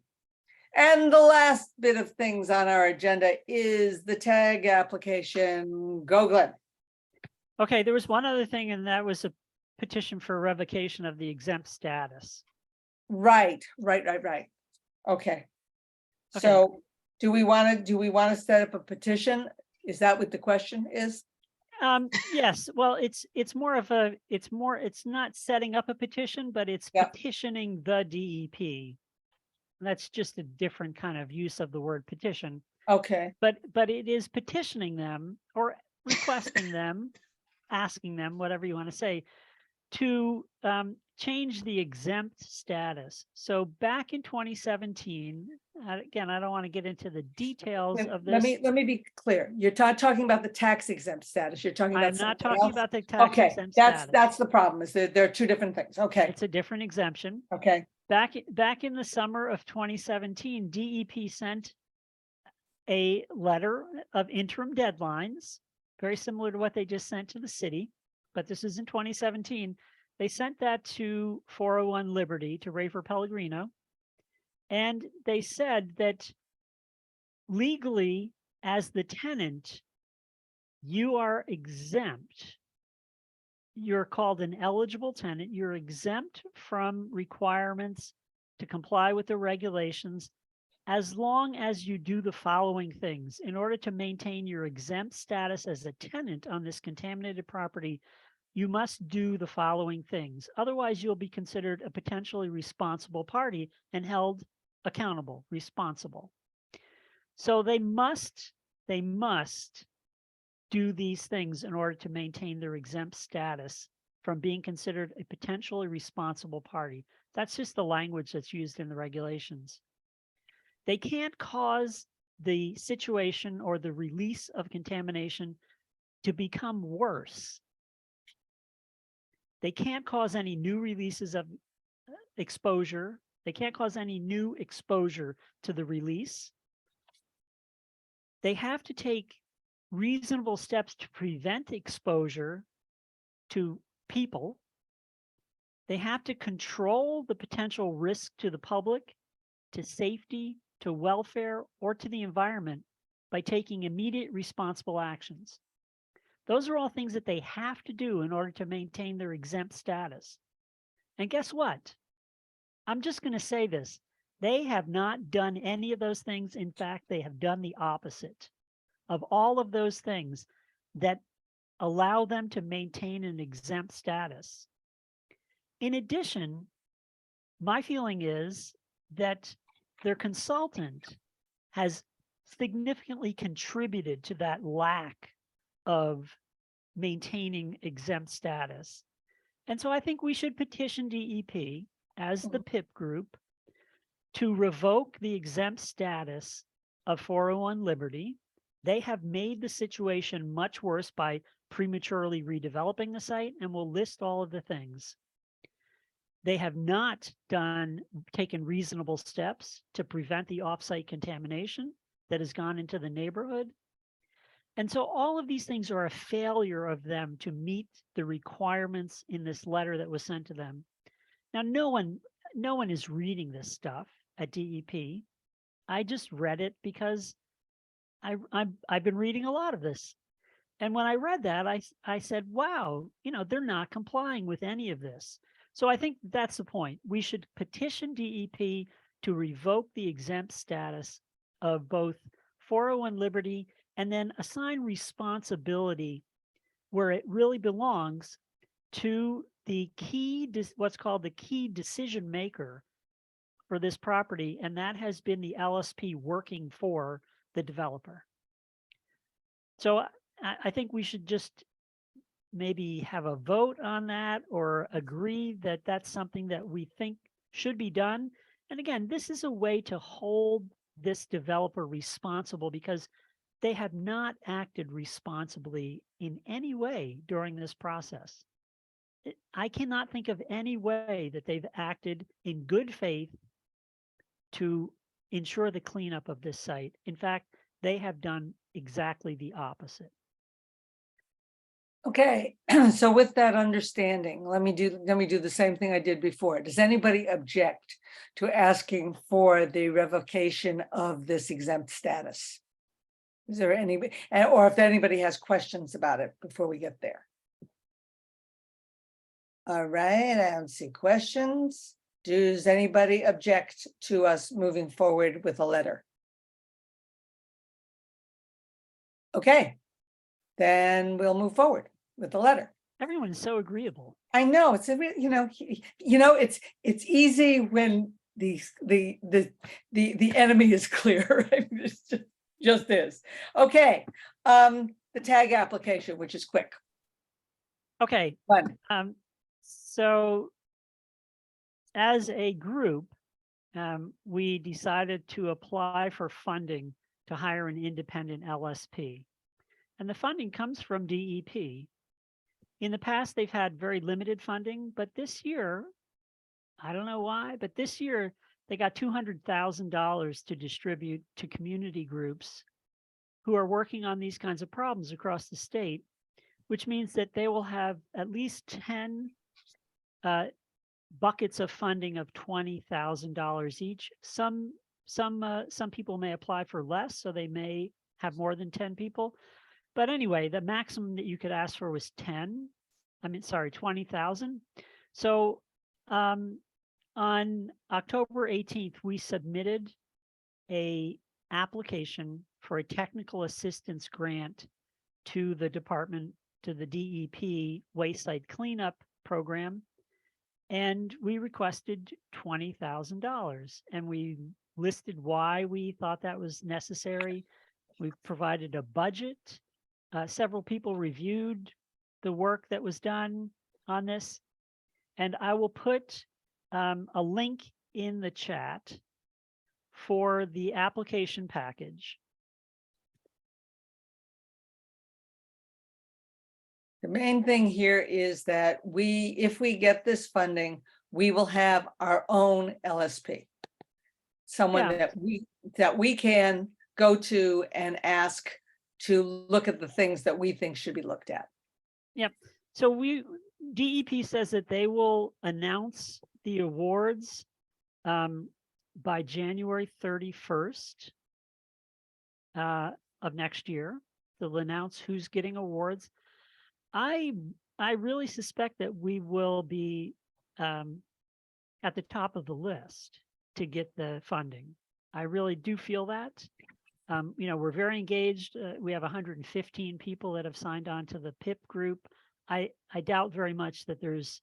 And the last bit of things on our agenda is the tag application. Go, Glenn. Okay, there was one other thing, and that was a petition for revocation of the exempt status. Right. Okay. So do we want to set up a petition? Is that what the question is? Yes, well, it's not setting up a petition, but it's Yep. petitioning the DEP. That's just a different kind of use of the word petition, Okay. but it is petitioning them or requesting them, asking them, whatever you want to say, to change the exempt status. So back in 2017, again, I don't want to get into the details of this. Let me be clear. You're talking about the tax exempt status. You're talking about I'm not something talking else? about the tax Okay, exempt status. that's the problem, is that there are two different things. Okay, It's a different exemption. okay, Back in the summer of 2017, DEP sent a letter of interim deadlines, very similar to what they just sent to the city, but this is in 2017. They sent that to 401 Liberty, to Rafer Pellegrino, and they said that legally, as the tenant, you are exempt. You're called an eligible tenant. You're exempt from requirements to comply with the regulations as long as you do the following things. In order to maintain your exempt status as a tenant on this contaminated property, you must do the following things. Otherwise, you'll be considered a potentially responsible party and held accountable, responsible. So they must do these things in order to maintain their exempt status from being considered a potentially responsible party. That's just the language that's used in the regulations. They can't cause the situation or the release of contamination to become worse. They can't cause any new releases of exposure. They can't cause any new exposure to the release. They have to take reasonable steps to prevent exposure to people. They have to control the potential risk to the public, to safety, to welfare, or to the environment by taking immediate responsible actions. Those are all things that they have to do in order to maintain their exempt status. And guess what? I'm just going to say this. They have not done any of those things. In fact, they have done the opposite of all of those things that allow them to maintain an exempt status. In addition, my feeling is that their consultant has significantly contributed to that lack of maintaining exempt status. And so I think we should petition DEP as the PIP group to revoke the exempt status of 401 Liberty. They have made the situation much worse by prematurely redeveloping the site, and will list all of the things. They have not taken reasonable steps to prevent the offsite contamination that has gone into the neighborhood. And so all of these things are a failure of them to meet the requirements in this letter that was sent to them. Now, no one is reading this stuff at DEP. I just read it because I've been reading a lot of this. And when I read that, I said, wow, they're not complying with any of this. So I think that's the point. We should petition DEP to revoke the exempt status of both 401 Liberty and then assign responsibility where it really belongs to the what's called the key decision maker for this property. And that has been the LSP working for the developer. So I think we should just maybe have a vote on that or agree that that's something that we think should be done. And again, this is a way to hold this developer responsible because they have not acted responsibly in any way during this process. I cannot think of any way that they've acted in good faith to ensure the cleanup of this site. In fact, they have done exactly the opposite. Okay, so with that understanding, let me do the same thing I did before. Does anybody object to asking for the revocation of this exempt status? Is there anybody, or if anybody has questions about it before we get there? All right, I don't see questions. Does anybody object to us moving forward with a letter? Okay, then we'll move forward with the letter. Everyone's so agreeable. I know it's a it's easy when the enemy is clear. Right? It's just is. Okay. The tag application, which is quick. Okay. Fun. So as a group, we decided to apply for funding to hire an independent LSP. And the funding comes from DEP. In the past, they've had very limited funding, but this year, I don't know why, but this year they got $200,000 to distribute to community groups who are working on these kinds of problems across the state, which means that they will have at least 10 buckets of funding of $20,000 each. Some people may apply for less, so they may have more than 10 people. But anyway, the maximum that you could ask for was 20,000. So on October 18th, we submitted a application for a technical assistance grant to the department, to the DEP waste site cleanup program. And we requested $20,000 and we listed why we thought that was necessary. We provided a budget. Several people reviewed the work that was done on this. And I will put a link in the chat for the application package. The main thing here is that if we get this funding, we will have our own LSP. Someone Yeah. that we can go to and ask to look at the things that we think should be looked at. Yep. So DEP says that they will announce the awards by January 31st of next year. They'll announce who's getting awards. I really suspect that we will be at the top of the list to get the funding. I really do feel that. We're very engaged. We have 115 people that have signed on to the PIP group. I doubt very much that there's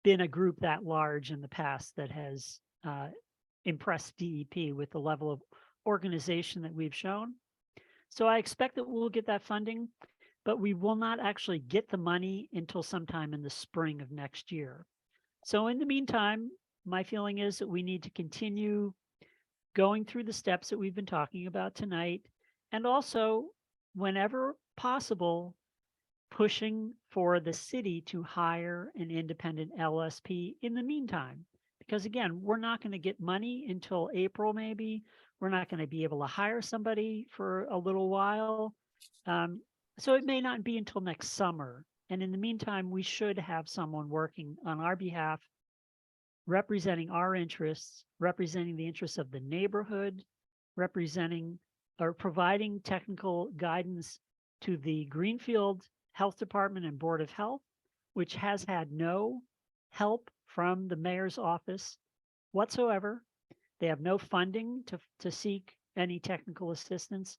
been a group that large in the past that has impressed DEP with the level of organization that we've shown. So I expect that we'll get that funding, but we will not actually get the money until sometime in the spring of next year. So in the meantime, my feeling is that we need to continue going through the steps that we've been talking about tonight, and also, whenever possible, pushing for the city to hire an independent LSP in the meantime. Because again, we're not going to get money until April, maybe. We're not going to be able to hire somebody for a little while. So it may not be until next summer. And in the meantime, we should have someone working on our behalf, representing our interests, representing the interests of the neighborhood, representing or providing technical guidance to the Greenfield Health Department and Board of Health, which has had no help from the mayor's office whatsoever. They have no funding to seek any technical assistance.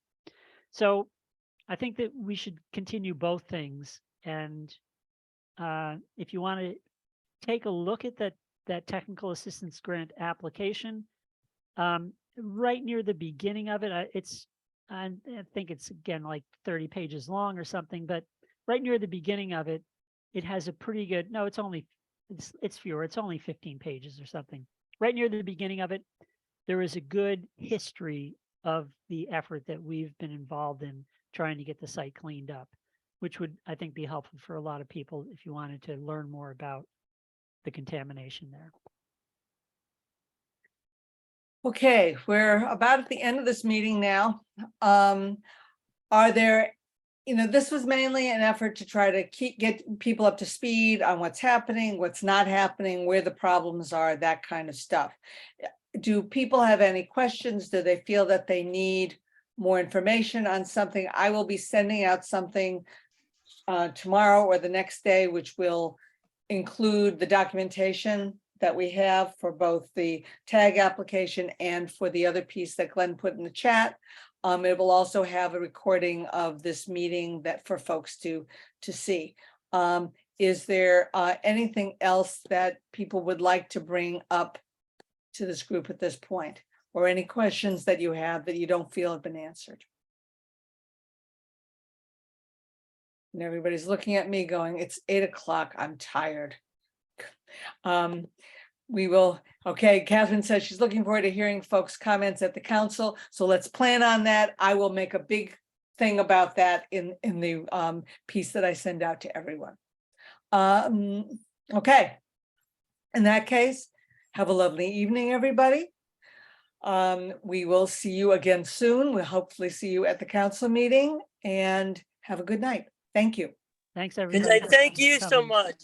So I think that we should continue both things. And if you want to take a look at that technical assistance grant application, right near the beginning of it, I think it's again like 30 pages long or something, but right near the beginning of it, it has a pretty good, no, it's fewer, it's only 15 pages or something. Right near the beginning of it, there is a good history of the effort that we've been involved in trying to get the site cleaned up, which would, I think, be helpful for a lot of people if you wanted to learn more about the contamination there. Okay, we're about at the end of this meeting now. Are there, this was mainly an effort to try to get people up to speed on what's happening, what's not happening, where the problems are, that kind of stuff. Do people have any questions? Do they feel that they need more information on something? I will be sending out something tomorrow or the next day, which will include the documentation that we have for both the tag application and for the other piece that Glenn put in the chat. It will also have a recording of this meeting that for folks to see. Is there anything else that people would like to bring up to this group at this point? Or any questions that you have that you don't feel have been answered? And everybody's looking at me going, it's 8 o'clock, I'm tired. We will, okay, Catherine says she's looking forward to hearing folks' comments at the council. So let's plan on that. I will make a big thing about that in the piece that I send out to everyone. Okay. In that case, have a lovely evening, everybody. We will see you again soon. We'll hopefully see you at the council meeting, and have a good night. Thank you. Thanks, Good everybody. night. Thank you so coming. much.